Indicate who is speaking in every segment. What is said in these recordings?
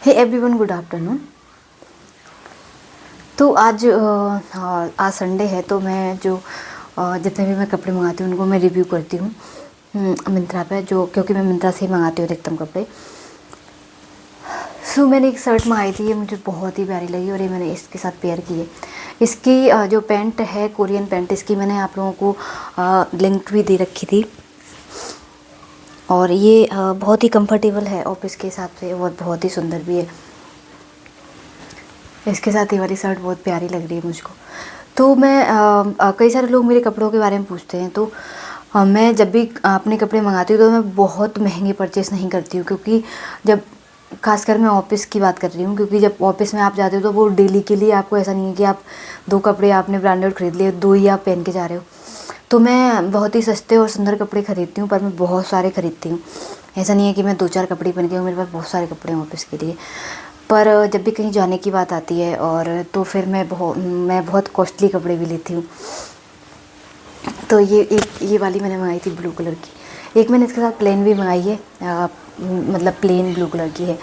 Speaker 1: Hey everyone, good afternoon. तो आज Sunday है, तो मैं जो जितने भी मैं कपड़े मंगाती हूँ उनको मैं रिव्यू करती हूँ मिंत्रा पे, जो क्योंकि मैं मिंत्रा से ही मंगाती हूँ अधिकतम कपड़े। मैंने एक शर्ट मंगाई थी, ये मुझे बहुत ही प्यारी लगी और ये मैंने इसके साथ पेयर की है। इसकी जो पैंट है, कोरियन पैंट, इसकी मैंने आप लोगों को लिंक भी दे रखी थी और ये बहुत ही कंफर्टेबल है ऑफिस के हिसाब से और बहुत ही सुंदर भी है। इसके साथ ये वाली शर्ट बहुत प्यारी लग रही है मुझको। तो मैं कई सारे लोग मेरे कपड़ों के बारे में पूछते हैं, तो मैं जब भी अपने कपड़े मंगाती हूँ तो मैं बहुत महंगे परचेस नहीं करती हूँ, क्योंकि जब खासकर मैं ऑफिस की बात कर रही हूँ, क्योंकि जब ऑफिस में आप जाते हो तो वो डेली के लिए आपको ऐसा नहीं है कि आप 2 कपड़े आपने ब्रांडेड खरीद लिए, 2 ही आप पहन के जा रहे हो। तो मैं बहुत ही सस्ते और सुंदर कपड़े खरीदती हूँ, पर मैं बहुत सारे खरीदती हूँ। ऐसा नहीं है कि मैं 2-4 कपड़े पहन के हूँ, मेरे पास बहुत सारे कपड़े हैं ऑफिस के लिए। पर जब भी कहीं जाने की बात आती है और तो फिर मैं बहुत कॉस्टली कपड़े भी लेती हूँ। तो ये वाली मैंने मंगाई थी ब्लू कलर की। एक मैंने इसके साथ प्लेन भी मंगाई है, मतलब प्लेन ब्लू कलर की है।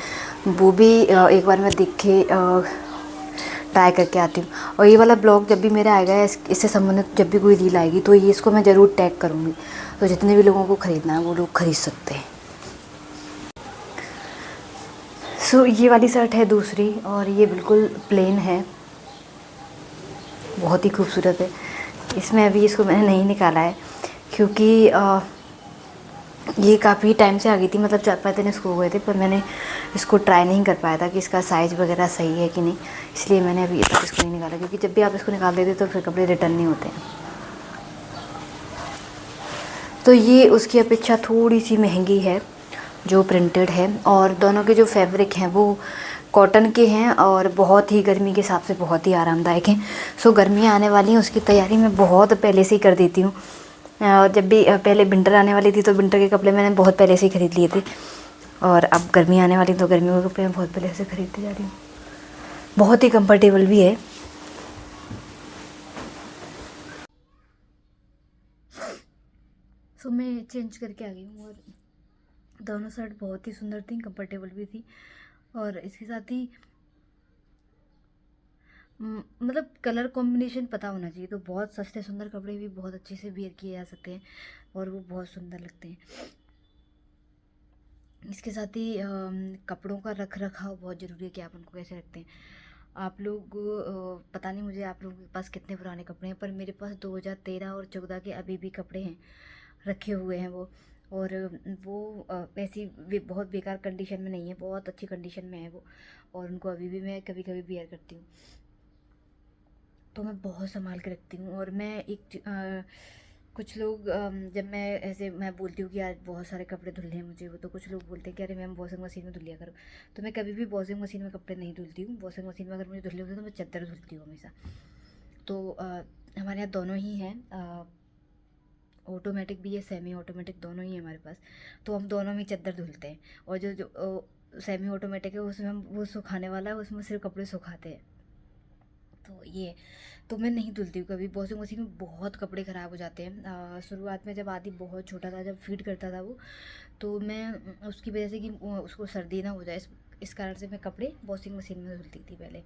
Speaker 1: वो भी एक बार मैं देख के ट्राई करके आती हूँ। और ये वाला ब्लॉग जब भी मेरा आएगा, इससे संबंधित जब भी कोई रील आएगी तो ये इसको मैं ज़रूर टैग करूँगी, तो जितने भी लोगों को ख़रीदना है वो लोग ख़रीद सकते हैं। ये वाली शर्ट है दूसरी, और ये बिल्कुल प्लेन है, बहुत ही खूबसूरत है। इसमें अभी इसको मैंने नहीं निकाला है क्योंकि ये काफ़ी टाइम से आ गई थी, मतलब 4-5 दिन इसको हो गए थे, पर मैंने इसको ट्राई नहीं कर पाया था कि इसका साइज़ वगैरह सही है कि नहीं, इसलिए मैंने अभी तक इसको नहीं निकाला। क्योंकि जब भी आप इसको निकाल देते तो फिर कपड़े रिटर्न नहीं होते हैं। तो ये उसकी अपेक्षा थोड़ी सी महंगी है, जो प्रिंटेड है, और दोनों के जो फैब्रिक हैं वो कॉटन के हैं और बहुत ही गर्मी के हिसाब से बहुत ही आरामदायक हैं। गर्मियाँ आने वाली हैं, उसकी तैयारी मैं बहुत पहले से ही कर देती हूँ। जब भी पहले विंटर आने वाली थी तो विंटर के कपड़े मैंने बहुत पहले से ही ख़रीद लिए थे, और अब गर्मी आने वाली तो गर्मियों के कपड़े मैं बहुत पहले से ख़रीदती जा रही हूँ। बहुत ही कंफर्टेबल भी है। मैं चेंज करके आ गई हूँ और दोनों शर्ट बहुत ही सुंदर थी, कंफर्टेबल भी थी, और इसके साथ ही मतलब कलर कॉम्बिनेशन पता होना चाहिए। तो बहुत सस्ते सुंदर कपड़े भी बहुत अच्छे से वेयर किए जा सकते हैं और वो बहुत सुंदर लगते हैं। इसके साथ ही कपड़ों का रख रखाव बहुत ज़रूरी है कि आप उनको कैसे रखते हैं। आप लोग पता नहीं मुझे आप लोगों के पास कितने पुराने कपड़े हैं, पर मेरे पास 2013 और 14 के अभी भी कपड़े हैं, रखे हुए हैं वो। और वो ऐसी बहुत बेकार कंडीशन में नहीं है, बहुत अच्छी कंडीशन में है वो, और उनको अभी भी मैं कभी कभी वेयर करती हूँ। तो मैं बहुत संभाल के रखती हूँ। और मैं कुछ लोग जब मैं बोलती हूँ कि आज बहुत सारे कपड़े धुलने हैं मुझे, वो तो कुछ लोग बोलते हैं कि अरे मैम वॉशिंग मशीन में धुल लिया करो। तो मैं कभी भी वॉशिंग मशीन में कपड़े नहीं धुलती हूँ। वॉशिंग मशीन में अगर मुझे धुलने होते तो मैं चद्दर धुलती हूँ हमेशा। तो हमारे यहाँ दोनों ही हैं, ऑटोमेटिक भी है, सेमी ऑटोमेटिक, दोनों ही है हमारे पास। तो हम दोनों में चद्दर धुलते हैं। और जो सेमी ऑटोमेटिक है उसमें हम वो सुखाने वाला है, उसमें सिर्फ कपड़े सुखाते हैं। तो मैं नहीं धुलती हूँ कभी। वॉशिंग मशीन में बहुत कपड़े ख़राब हो जाते हैं। शुरुआत में जब आदि बहुत छोटा था, जब फीड करता था वो, तो मैं उसकी वजह से कि उसको सर्दी ना हो जाए, इस कारण से मैं कपड़े वॉशिंग मशीन में धुलती थी पहले।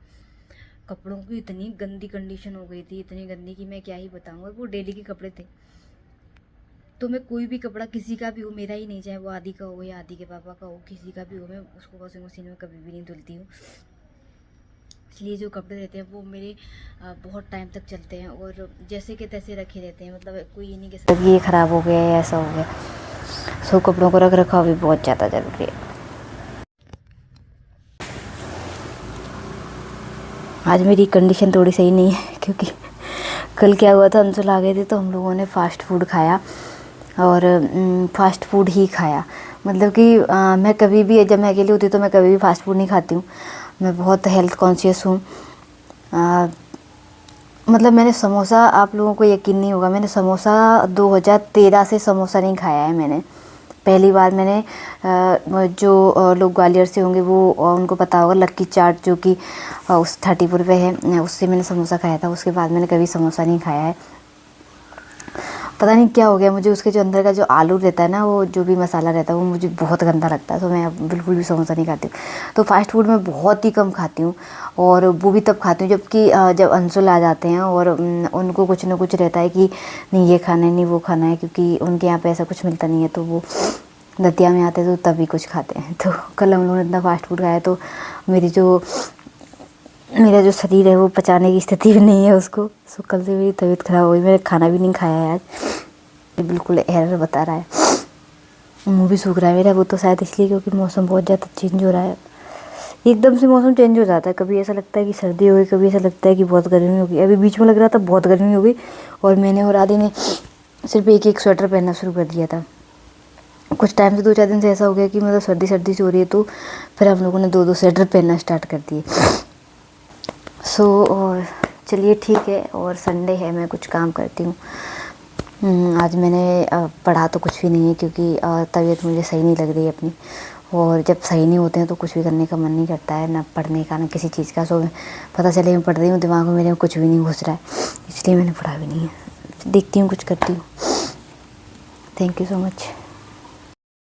Speaker 1: कपड़ों की इतनी गंदी कंडीशन हो गई थी, इतनी गंदी कि मैं क्या ही बताऊँ। और वो डेली के कपड़े थे, तो मैं कोई भी कपड़ा किसी का भी हो, मेरा ही नहीं, चाहे वो आदि का हो या आदि के पापा का हो, किसी का भी हो, मैं उसको वॉशिंग मशीन में कभी भी नहीं धुलती हूँ। इसलिए जो कपड़े रहते हैं वो मेरे बहुत टाइम तक चलते हैं और जैसे कि तैसे रखे रहते हैं। मतलब कोई ये नहीं कह सकता ये ख़राब हो गया या ऐसा हो गया। कपड़ों को रख रखाव भी बहुत ज़्यादा ज़रूरी है। आज मेरी कंडीशन थोड़ी सही नहीं है, क्योंकि कल क्या हुआ था, अंशुल आ गए थे तो हम लोगों ने फ़ास्ट फूड खाया, और फ़ास्ट फूड ही खाया। मतलब कि मैं कभी भी, जब मैं अकेली होती तो मैं कभी भी फ़ास्ट फूड नहीं खाती हूँ। मैं बहुत हेल्थ कॉन्शियस हूँ। मतलब मैंने समोसा, आप लोगों को यकीन नहीं होगा, मैंने समोसा 2013 से समोसा नहीं खाया है मैंने। पहली बार मैंने जो लोग ग्वालियर से होंगे वो उनको पता होगा, लक्की चाट जो कि उस 34 पे है, उससे मैंने समोसा खाया था। उसके बाद मैंने कभी समोसा नहीं खाया है। पता नहीं क्या हो गया मुझे, उसके जो अंदर का जो आलू रहता है ना, वो जो भी मसाला रहता है वो मुझे बहुत गंदा लगता है। तो मैं अब बिल्कुल भी समोसा नहीं खाती हूँ। तो फास्ट फूड मैं बहुत ही कम खाती हूँ, और वो भी तब खाती हूँ जबकि जब अंशुल आ जाते हैं और उनको कुछ ना कुछ रहता है कि नहीं ये खाना है, नहीं वो खाना है, क्योंकि उनके यहाँ पे ऐसा कुछ मिलता नहीं है। तो वो दतिया में आते हैं तो तभी कुछ खाते हैं। तो कल हम लोगों ने इतना फास्ट फूड खाया तो मेरा जो शरीर है वो पचाने की स्थिति में नहीं है उसको। सो कल से मेरी तबीयत ख़राब हो गई, मैंने खाना भी नहीं खाया है आज। ये बिल्कुल एरर बता रहा है, मुँह भी सूख रहा है मेरा। वो तो शायद इसलिए क्योंकि मौसम बहुत ज़्यादा चेंज हो रहा है, एकदम से मौसम चेंज हो जाता है। कभी ऐसा लगता है कि सर्दी हो गई, कभी ऐसा लगता है कि बहुत गर्मी हो गई। अभी बीच में लग रहा था बहुत गर्मी हो गई, और मैंने और आदि ने सिर्फ एक एक स्वेटर पहनना शुरू कर दिया था। कुछ टाइम से 2-4 दिन से ऐसा हो गया कि मतलब सर्दी सर्दी से हो रही है, तो फिर हम लोगों ने 2-2 स्वेटर पहनना स्टार्ट कर दिए। और चलिए ठीक है, और संडे है, मैं कुछ काम करती हूँ। आज मैंने पढ़ा तो कुछ भी नहीं है, क्योंकि तबीयत मुझे सही नहीं लग रही है अपनी, और जब सही नहीं होते हैं तो कुछ भी करने का मन नहीं करता है, ना पढ़ने का ना किसी चीज़ का। सो पता चले मैं पढ़ रही हूँ, दिमाग में मेरे में कुछ भी नहीं घुस रहा है, इसलिए मैंने पढ़ा भी नहीं है। देखती हूँ कुछ करती हूँ। Thank you so much.